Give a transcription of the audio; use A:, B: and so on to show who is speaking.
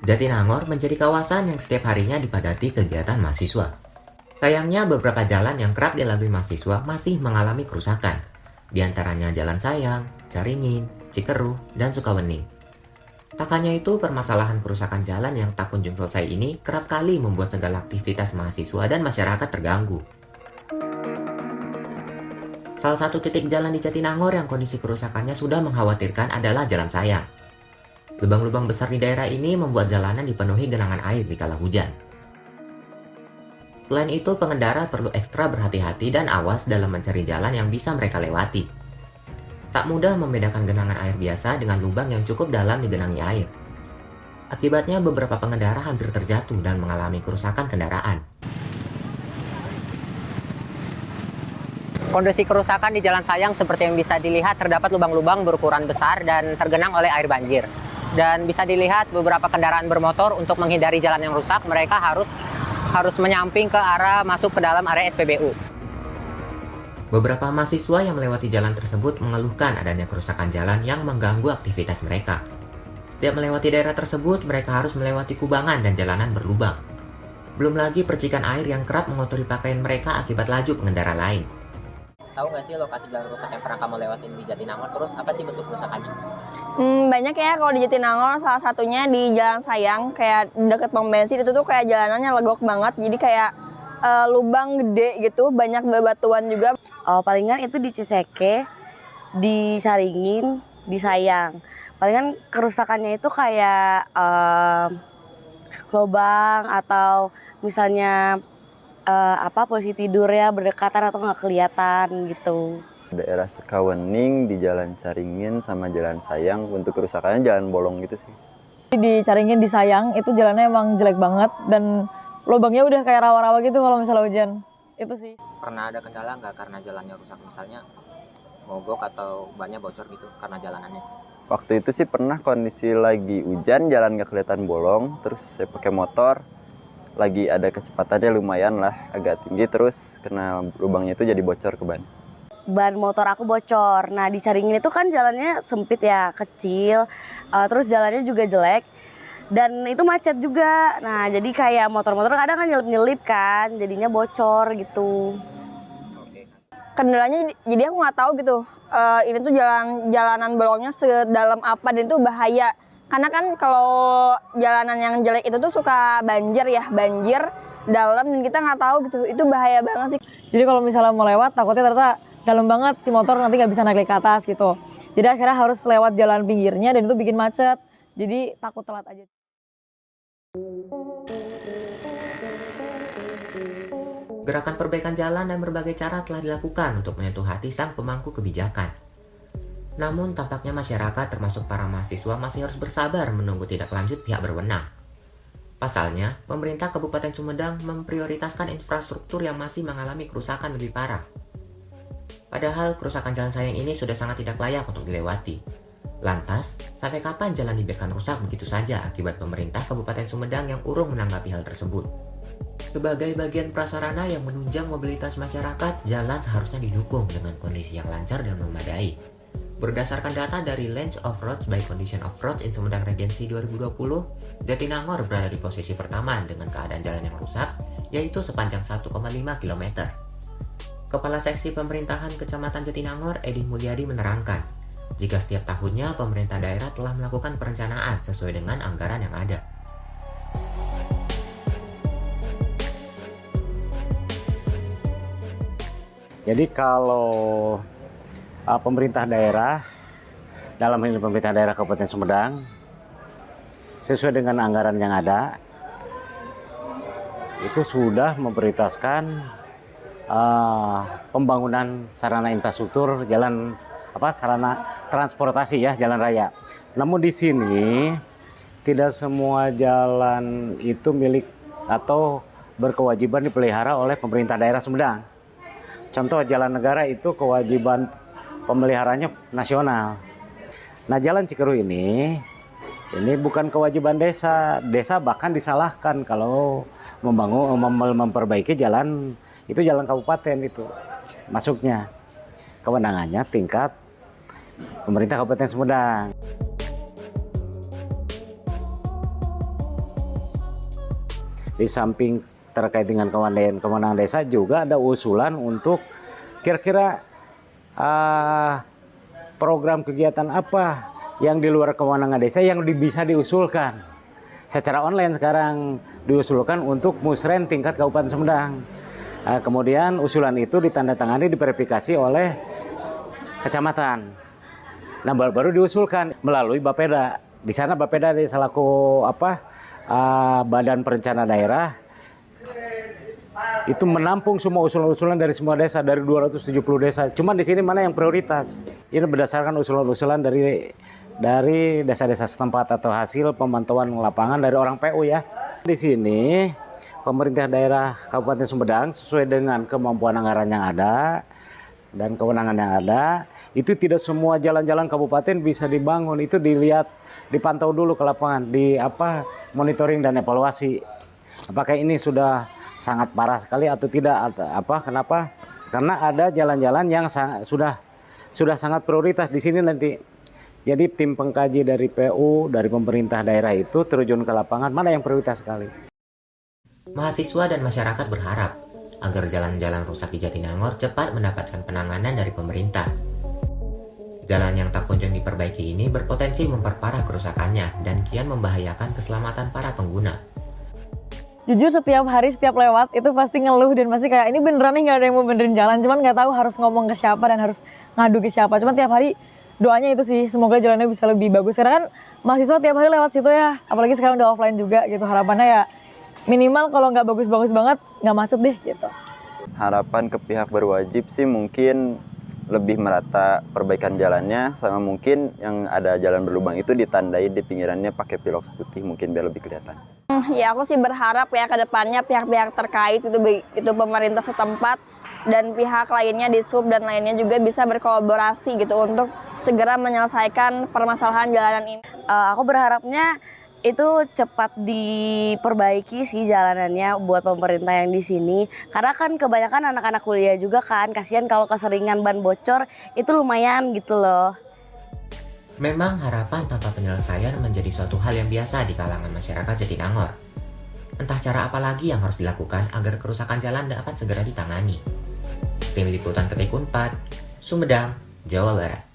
A: Jatinangor menjadi kawasan yang setiap harinya dipadati kegiatan mahasiswa. Sayangnya beberapa jalan yang kerap dilalui mahasiswa masih mengalami kerusakan. Di antaranya Jalan Sayang, Caringin, Cikeruh, dan Sukawening. Tak hanya itu, permasalahan kerusakan jalan yang tak kunjung selesai ini kerap kali membuat segala aktivitas mahasiswa dan masyarakat terganggu. Salah satu titik jalan di Jatinangor yang kondisi kerusakannya sudah mengkhawatirkan adalah Jalan Sayang. Lubang-lubang besar di daerah ini membuat jalanan dipenuhi genangan air di kala hujan. Selain itu, pengendara perlu ekstra berhati-hati dan awas dalam mencari jalan yang bisa mereka lewati. Tak mudah membedakan genangan air biasa dengan lubang yang cukup dalam digenangi air. Akibatnya beberapa pengendara hampir terjatuh dan mengalami kerusakan kendaraan.
B: Kondisi kerusakan di Jalan Sayang seperti yang bisa dilihat terdapat lubang-lubang berukuran besar dan tergenang oleh air banjir. Dan bisa dilihat beberapa kendaraan bermotor untuk menghindari jalan yang rusak, mereka harus menyamping ke arah masuk ke dalam area SPBU.
A: Beberapa mahasiswa yang melewati jalan tersebut mengeluhkan adanya kerusakan jalan yang mengganggu aktivitas mereka. Setiap melewati daerah tersebut, mereka harus melewati kubangan dan jalanan berlubang. Belum lagi percikan air yang kerap mengotori pakaian mereka akibat laju pengendara lain.
B: Tahu nggak sih lokasi jalan rusak yang pernah kamu lewatin di Jatinangor? Terus apa sih bentuk kerusakannya?
C: Banyak ya kalau di Jatinangor, salah satunya di Jalan Sayang, kayak deket pom bensin itu tuh kayak jalanannya legok banget, jadi kayak lubang gede gitu, banyak bebatuan juga.
D: Palingan itu di Ciseke, di Caringin, di Sayang. Palingan kerusakannya itu kayak lubang atau misalnya posisi tidurnya berdekatan atau nggak kelihatan gitu.
E: Daerah Sukawening di Jalan Caringin sama Jalan Sayang, untuk kerusakannya jalan bolong gitu sih.
F: Di Caringin, di Sayang itu jalannya emang jelek banget dan lubangnya udah kayak rawa-rawa gitu kalau misalnya hujan. Itu sih.
B: Pernah ada kendala nggak karena jalannya rusak, misalnya mogok atau bannya bocor gitu karena jalanannya?
E: Waktu itu sih pernah kondisi lagi hujan, jalan nggak kelihatan bolong, terus saya pakai motor, lagi ada kecepatannya lumayan lah, agak tinggi, terus kena lubangnya itu jadi bocor ke ban.
D: Ban motor aku bocor. Nah di Caringin itu kan jalannya sempit ya, kecil, terus jalannya juga jelek dan itu macet juga. Nah jadi kayak motor-motor kadang kan nyelip-nyelip kan, jadinya bocor gitu.
C: Kendalanya jadi aku nggak tahu gitu, ini tuh jalanan bolongnya sedalam apa dan itu bahaya. Karena kan kalau jalanan yang jelek itu tuh suka banjir dalam dan kita nggak tahu gitu, itu bahaya banget sih.
F: Jadi kalau misalnya mau lewat, takutnya ternyata dalam banget si motor nanti nggak bisa naik ke atas gitu. Jadi akhirnya harus lewat jalan pinggirnya dan itu bikin macet. Jadi takut telat aja.
A: Gerakan perbaikan jalan dan berbagai cara telah dilakukan untuk menyentuh hati sang pemangku kebijakan. Namun tampaknya masyarakat termasuk para mahasiswa masih harus bersabar menunggu tindak lanjut pihak berwenang. Pasalnya, pemerintah Kabupaten Sumedang memprioritaskan infrastruktur yang masih mengalami kerusakan lebih parah. Padahal kerusakan Jalan Sayang ini sudah sangat tidak layak untuk dilewati. Lantas, sampai kapan jalan dibiarkan rusak begitu saja akibat pemerintah Kabupaten Sumedang yang urung menanggapi hal tersebut? Sebagai bagian prasarana yang menunjang mobilitas masyarakat, jalan seharusnya didukung dengan kondisi yang lancar dan memadai. Berdasarkan data dari Length of Roads by Condition of Roads in Sumedang Regency 2020, Jatinangor berada di posisi pertama dengan keadaan jalan yang rusak, yaitu sepanjang 1,5 km. Kepala Seksi Pemerintahan Kecamatan Jatinangor, Edi Mulyadi menerangkan, jika setiap tahunnya pemerintah daerah telah melakukan perencanaan sesuai dengan anggaran yang ada.
G: Jadi kalau pemerintah daerah, dalam hal ini pemerintah daerah Kabupaten Sumedang, sesuai dengan anggaran yang ada, itu sudah memprioritaskan pembangunan sarana infrastruktur sarana transportasi ya, jalan raya. Namun di sini tidak semua jalan itu milik atau berkewajiban dipelihara oleh pemerintah daerah Sumedang. Contoh jalan negara itu kewajiban pemeliharanya nasional. Nah jalan Cikeruh ini bukan kewajiban desa. Desa bahkan disalahkan kalau memperbaiki jalan, itu jalan kabupaten itu masuknya. Kewenangannya tingkat pemerintah Kabupaten Sumedang. Di samping terkait dengan kewenangan desa juga ada usulan untuk kira-kira program kegiatan apa yang di luar kewenangan desa yang bisa diusulkan. Secara online sekarang diusulkan untuk musren tingkat Kabupaten Sumedang. Kemudian usulan itu ditandatangani, diverifikasi oleh kecamatan. Nah, baru diusulkan melalui Bapeda. Di sana Bapeda selaku Badan Perencana Daerah itu menampung semua usulan-usulan dari semua desa, dari 270 desa. Cuman di sini mana yang prioritas? Ini berdasarkan usulan-usulan dari desa-desa setempat atau hasil pemantauan lapangan dari orang PU ya. Di sini pemerintah daerah Kabupaten Sumedang sesuai dengan kemampuan anggaran yang ada dan kewenangan yang ada, itu tidak semua jalan-jalan kabupaten bisa dibangun. Itu dilihat, dipantau dulu ke lapangan, monitoring dan evaluasi. Apakah ini sudah sangat parah sekali atau tidak? Kenapa? Karena ada jalan-jalan yang sudah sangat prioritas di sini nanti. Jadi tim pengkaji dari PU, dari pemerintah daerah itu terjun ke lapangan, mana yang prioritas sekali.
A: Mahasiswa dan masyarakat berharap agar jalan-jalan rusak di Jatinangor cepat mendapatkan penanganan dari pemerintah. Jalan yang tak kunjung diperbaiki ini berpotensi memperparah kerusakannya dan kian membahayakan keselamatan para pengguna.
F: Jujur setiap hari, setiap lewat itu pasti ngeluh dan pasti kayak ini beneran nih nggak ada yang mau benerin jalan. Cuman nggak tahu harus ngomong ke siapa dan harus ngadu ke siapa. Cuman tiap hari doanya itu sih, semoga jalannya bisa lebih bagus. Karena kan mahasiswa tiap hari lewat situ ya, apalagi sekarang udah offline juga gitu. Harapannya ya minimal kalau nggak bagus-bagus banget, nggak macet deh gitu.
E: Harapan ke pihak berwajib sih mungkin lebih merata perbaikan jalannya, sama mungkin yang ada jalan berlubang itu ditandai di pinggirannya pakai piloks putih mungkin biar lebih kelihatan.
C: Ya aku sih berharap ya ke depannya pihak-pihak terkait itu pemerintah setempat dan pihak lainnya di sub dan lainnya juga bisa berkolaborasi gitu untuk segera menyelesaikan permasalahan jalanan ini.
D: Aku berharapnya itu cepat diperbaiki sih jalanannya buat pemerintah yang di sini. Karena kan kebanyakan anak-anak kuliah juga kan, kasihan kalau keseringan ban bocor itu lumayan gitu loh.
A: Memang harapan tanpa penyelesaian menjadi suatu hal yang biasa di kalangan masyarakat Jatinangor. Entah cara apa lagi yang harus dilakukan agar kerusakan jalan dapat segera ditangani. Tim Liputan Ketik Unpad, Sumedang, Jawa Barat.